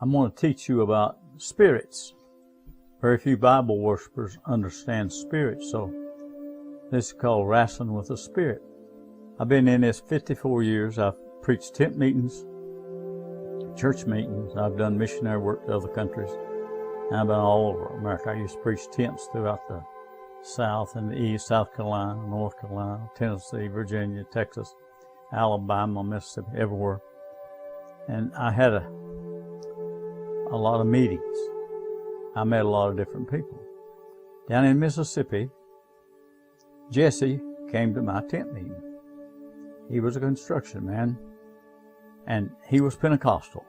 I'm going to teach you about spirits. Very few Bible worshipers understand spirits, so this is called wrestling with the spirit. I've been in this 54 years. I've preached tent meetings, church meetings. I've done missionary work to other countries. And I've been all over America. I used to preach tents throughout the South and the East, South Carolina, North Carolina, Tennessee, Virginia, Texas, Alabama, Mississippi, everywhere. And I had a lot of meetings. I met a lot of different people. Down in Mississippi, Jesse came to my tent meeting. He was a construction man, and he was Pentecostal.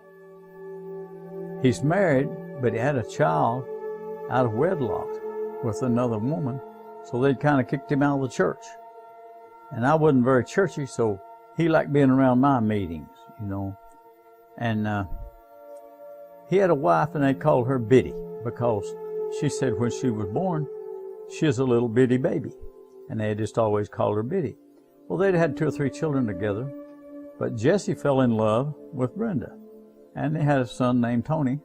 He's married, but he had a child out of wedlock with another woman, so they kind of kicked him out of the church. And I wasn't very churchy, so he liked being around my meetings, you know. And he had a wife, and they called her Biddy, because she said when she was born, she was a little bitty baby. And they just always called her Biddy. Well, they'd had 2 or 3 children together, but Jesse fell in love with Brenda. And they had a son named Tony.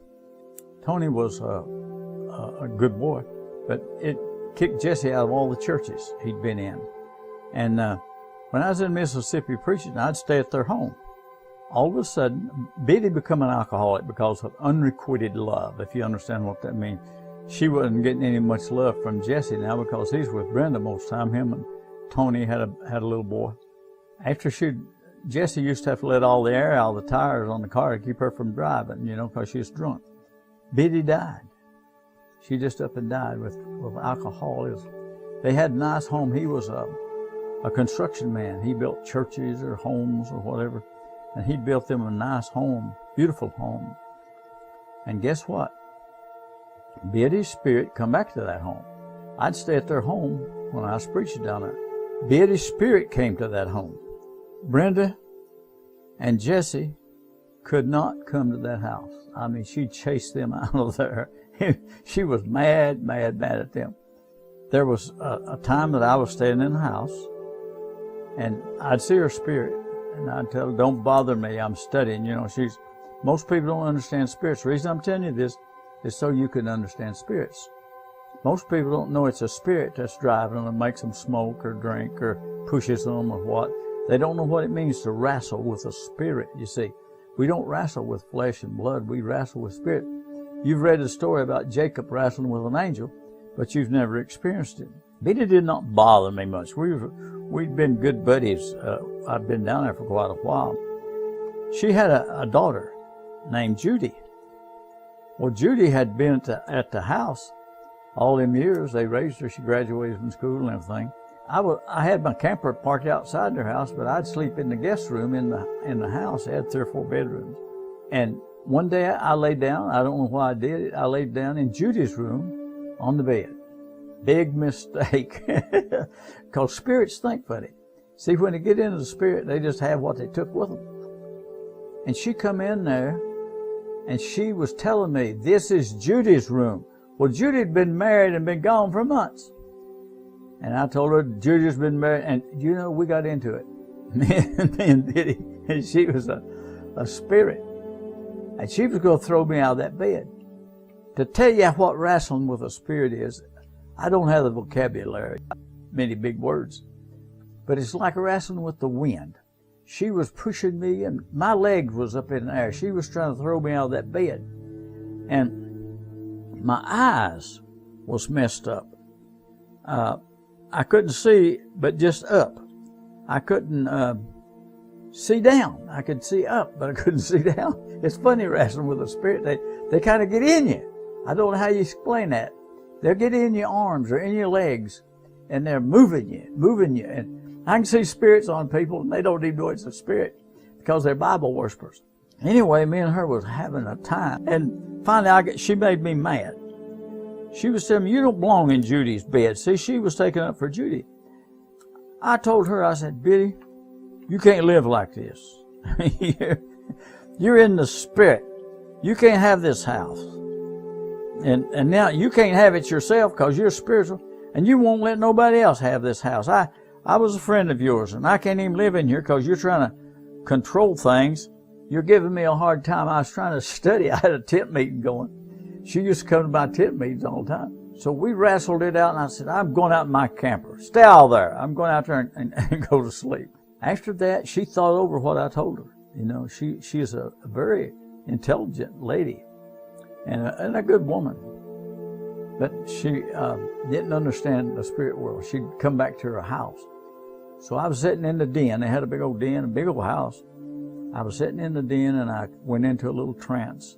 Tony was a good boy, but it kicked Jesse out of all the churches he'd been in. And when I was in Mississippi preaching, I'd stay at their home. All of a sudden, Biddy became an alcoholic because of unrequited love, if you understand what that means. She wasn't getting any much love from Jesse now because he's with Brenda most of the time. Him and Tony had a little boy. After Jesse used to have to let all the air out of the tires on the car to keep her from driving, you know, because she was drunk. Biddy died. She just up and died with alcoholism. They had a nice home. He was a construction man. He built churches or homes or whatever. And he built them a nice home, beautiful home. And guess what? Biddy's spirit come back to that home. I'd stay at their home when I was preaching down there. Biddy's spirit came to that home. Brenda and Jesse could not come to that house. I mean, she chased them out of there. She was mad at them. There was a time that I was staying in the house, and I'd see her spirit, and I'd tell her, don't bother me, I'm studying. You know, most people don't understand spirits. The reason I'm telling you this is so you can understand spirits. Most people don't know it's a spirit that's driving them and makes them smoke or drink or pushes them or what. They don't know what it means to wrestle with a spirit, you see. We don't wrestle with flesh and blood, we wrestle with spirit. You've read the story about Jacob wrestling with an angel, but you've never experienced it. Biddy did not bother me much. We'd been good buddies. I'd been down there for quite a while. She had a daughter named Judy. Well, Judy had been at the house all them years. They raised her. She graduated from school and everything. I had my camper parked outside their house, but I'd sleep in the guest room in the house. They had 3 or 4 bedrooms. And one day I laid down. I don't know why I did it. I laid down in Judy's room on the bed. Big mistake. Because spirits think funny. See, when they get into the spirit, they just have what they took with them. And she come in there, and she was telling me, this is Judy's room. Well, Judy had been married and been gone for months. And I told her, Judy's been married, and you know, we got into it. Me and Biddy, and she was a spirit. And she was going to throw me out of that bed. To tell you what wrestling with a spirit is, I don't have the vocabulary, many big words, but it's like wrestling with the wind. She was pushing me, and my legs was up in the air. She was trying to throw me out of that bed. And my eyes was messed up. I couldn't see, but just up. I couldn't see down. I could see up, but I couldn't see down. It's funny wrestling with a spirit. They kind of get in you. I don't know how you explain that. They'll get in your arms or in your legs, and they're moving you. And I can see spirits on people, and they don't even know it's a spirit because they're Bible worshipers. Anyway, me and her was having a time, and finally she made me mad. She was telling me, you don't belong in Judy's bed. See, she was taking up for Judy. I told her, I said, Biddy, you can't live like this. You're in the spirit. You can't have this house. And now you can't have it yourself because you're spiritual, and you won't let nobody else have this house. I was a friend of yours, and I can't even live in here because you're trying to control things you're giving me a hard time. I was trying to study. I had a tent meeting going. She used to come to my tent meetings all the time. So we wrestled it out, and I said, I'm going out in my camper. Stay out there. I'm going out there and go to sleep. After that, she thought over what I told her. You know, she is a very intelligent lady and a good woman. But she didn't understand the spirit world. She'd come back to her house. So I was sitting in the den. They had a big old den, a big old house. I was sitting in the den, and I went into a little trance.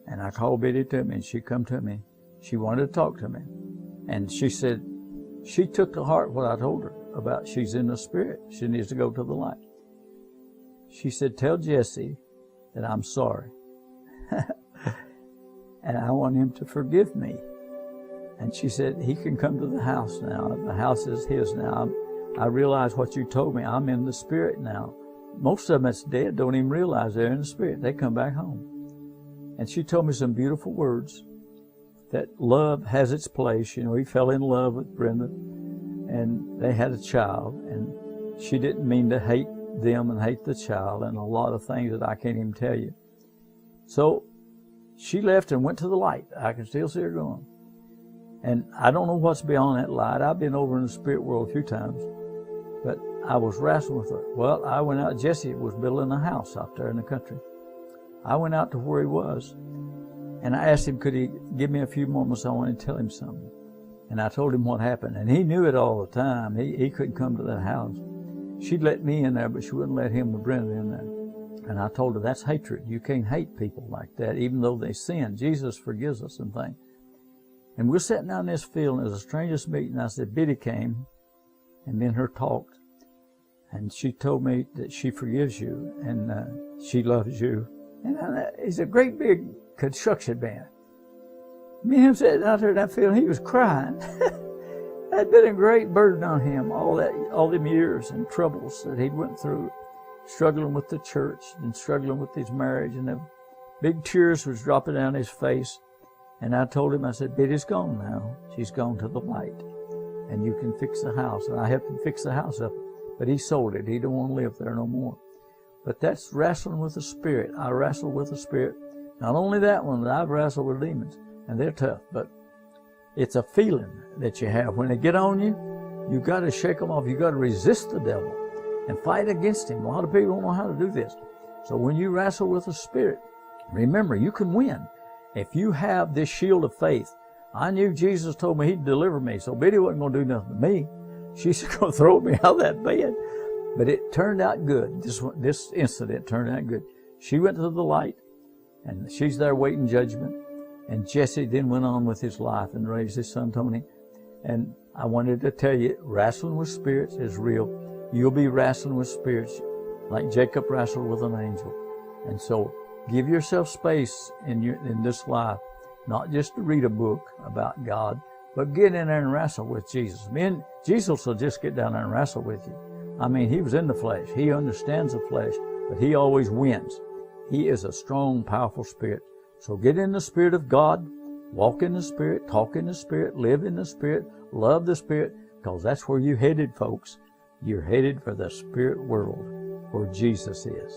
And I called Biddy to me, and she come to me. She wanted to talk to me. And she said, she took to heart what I told her about she's in the spirit. She needs to go to the light. She said, tell Jesse that I'm sorry. And I want him to forgive me. And she said, he can come to the house now. The house is his now. I realize what you told me. I'm in the spirit now. Most of them that's dead don't even realize they're in the spirit. They come back home. And she told me some beautiful words. That love has its place. You know, he fell in love with Brenda, and they had a child, and she didn't mean to hate them and hate the child, and a lot of things that I can't even tell you. So she left and went to the light. I can still see her going. And I don't know what's beyond that light. I've been over in the spirit world a few times, but I was wrestling with her. Well, I went out. Jesse was building a house out there in the country. I went out to where he was. And I asked him, could he give me a few moments? I wanted to tell him something. And I told him what happened. And he knew it all the time. He couldn't come to that house. She'd let me in there, but she wouldn't let him or Brenda in there. And I told her, that's hatred. You can't hate people like that, even though they sin. Jesus forgives us and things. And we're sitting out in this field, and it was the strangest meeting. I said, Biddy came, and me and her talked. And she told me that she forgives you, and she loves you. And he's a great big construction man. Me and him sitting out there in that field, he was crying. That'd been a great burden on him, all them years and troubles that he went through, struggling with the church and struggling with his marriage, and the big tears was dropping down his face. And I told him, I said, Biddy's gone now. She's gone to the light, and you can fix the house. And I helped him fix the house up, but he sold it. He don't want to live there no more. But that's wrestling with the spirit. I wrestle with the spirit. Not only that one, but I've wrestled with demons, and they're tough, but it's a feeling that you have. When they get on you, you got to shake them off. You got to resist the devil and fight against him. A lot of people don't know how to do this. So when you wrestle with the spirit, remember, you can win. If you have this shield of faith, I knew Jesus told me he'd deliver me, so Biddy wasn't going to do nothing to me. She's going to throw me out of that bed. But it turned out good. This incident turned out good. She went to the light, and she's there waiting judgment. And Jesse then went on with his life and raised his son Tony. And I wanted to tell you, wrestling with spirits is real. You'll be wrestling with spirits like Jacob wrestled with an angel. And so give yourself space in this life, not just to read a book about God, but get in there and wrestle with Jesus. Jesus will just get down there and wrestle with you. I mean, he was in the flesh. He understands the flesh, but he always wins. He is a strong, powerful spirit. So get in the Spirit of God, walk in the Spirit, talk in the Spirit, live in the Spirit, love the Spirit, because that's where you're headed, folks. You're headed for the spirit world where Jesus is.